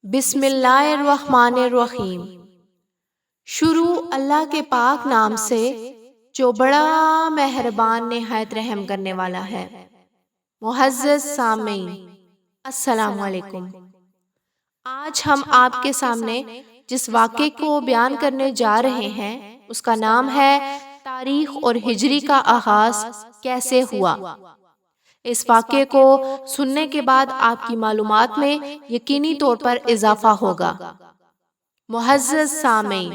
بسم اللہ الرحمن الرحیم۔ شروع اللہ کے پاک نام سے جو بڑا مہربان نہایت رحم کرنے والا ہے۔ معزز سامعین، السلام علیکم۔ آج ہم آپ کے سامنے جس واقعے کو بیان کرنے جا رہے ہیں اس کا نام ہے تاریخ اور ہجری کا آغاز کیسے ہوا۔ اس واقعے کو سننے کے بعد آپ کی معلومات میں یقینی طور پر اضافہ ہوگا۔ معزز سامعین،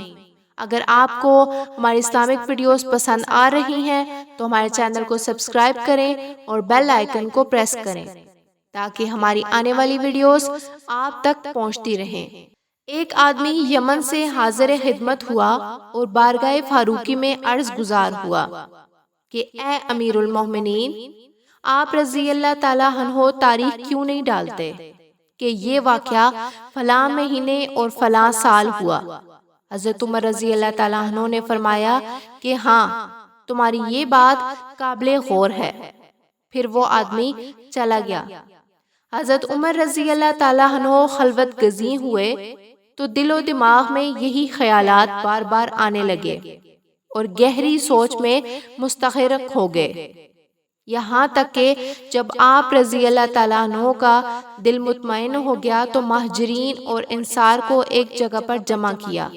اگر آپ کو ہماری اسلامک ویڈیوز پسند آ رہی ہیں تو ہمارے چینل کو سبسکرائب کریں اور بیل آئیکن کو پریس کریں تاکہ ہماری آنے والی ویڈیوز آپ تک پہنچتی رہیں۔ ایک آدمی یمن سے حاضر خدمت ہوا اور بارگاہ فاروقی میں عرض گزار ہوا کہ اے امیر المومنین، آپ رضی اللہ تعالیٰ عنہ تاریخ کیوں نہیں ڈالتے کہ یہ واقعہ فلاں مہینے اور فلاں سال ہوا۔ حضرت عمر رضی اللہ تعالیٰ عنہ نے فرمایا کہ ہاں، تمہاری یہ بات قابل غور ہے۔ پھر وہ آدمی چلا گیا۔ حضرت عمر رضی اللہ تعالیٰ عنہ خلوت گزین ہوئے تو دل و دماغ میں یہی خیالات بار بار آنے لگے اور گہری سوچ میں مستغرق ہو گئے، یہاں تک کہ جب آپ رضی اللہ تعالیٰ عنہ کا دل مطمئن ہو گیا تو مہاجرین اور انصار کو ایک جگہ پر جمع کیا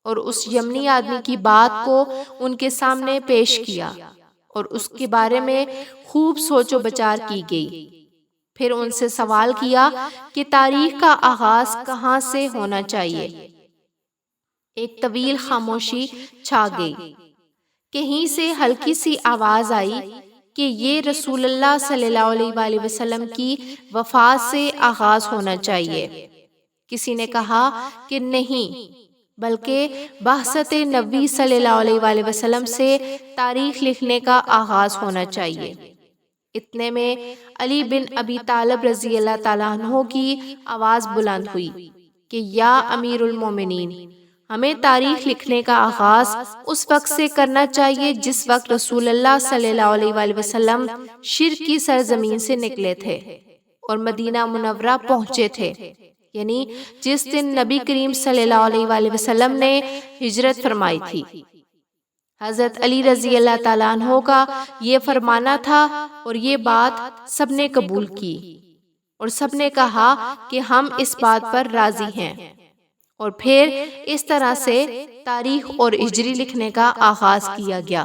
اور اس یمنی آدمی کی بات کو ان کے سامنے پیش کیا اور اس کے بارے میں خوب سوچ و بچار کی گئی۔ پھر ان سے سوال کیا کہ تاریخ کا آغاز کہاں سے ہونا چاہیے۔ ایک طویل خاموشی چھا گئی۔ کہیں سے ہلکی سی آواز آئی کہ یہ رسول اللہ صلی اللہ علیہ وآلہ وسلم کی وفات سے آغاز ہونا چاہیے۔ کسی نے کہا کہ نہیں، بلکہ بعثت نبی صلی اللہ علیہ وآلہ وسلم سے تاریخ لکھنے کا آغاز ہونا چاہیے۔ اتنے میں علی بن ابی طالب رضی اللہ تعالیٰ عنہ کی آواز بلند ہوئی کہ یا امیر المومنین، ہمیں تاریخ لکھنے کا آغاز اس وقت سے کرنا چاہیے جس وقت رسول اللہ صلی اللہ علیہ وآلہ وسلم شرک کی سرزمین سے نکلے تھے اور مدینہ منورہ پہنچے تھے، یعنی جس دن نبی کریم صلی اللہ علیہ وآلہ وسلم نے ہجرت فرمائی تھی۔ حضرت علی رضی اللہ تعالیٰ عنہ کا یہ فرمانا تھا اور یہ بات سب نے قبول کی اور سب نے کہا کہ ہم اس بات پر راضی ہیں، اور پھر اس طرح سے تاریخ اور ہجری لکھنے کا آغاز کیا گیا۔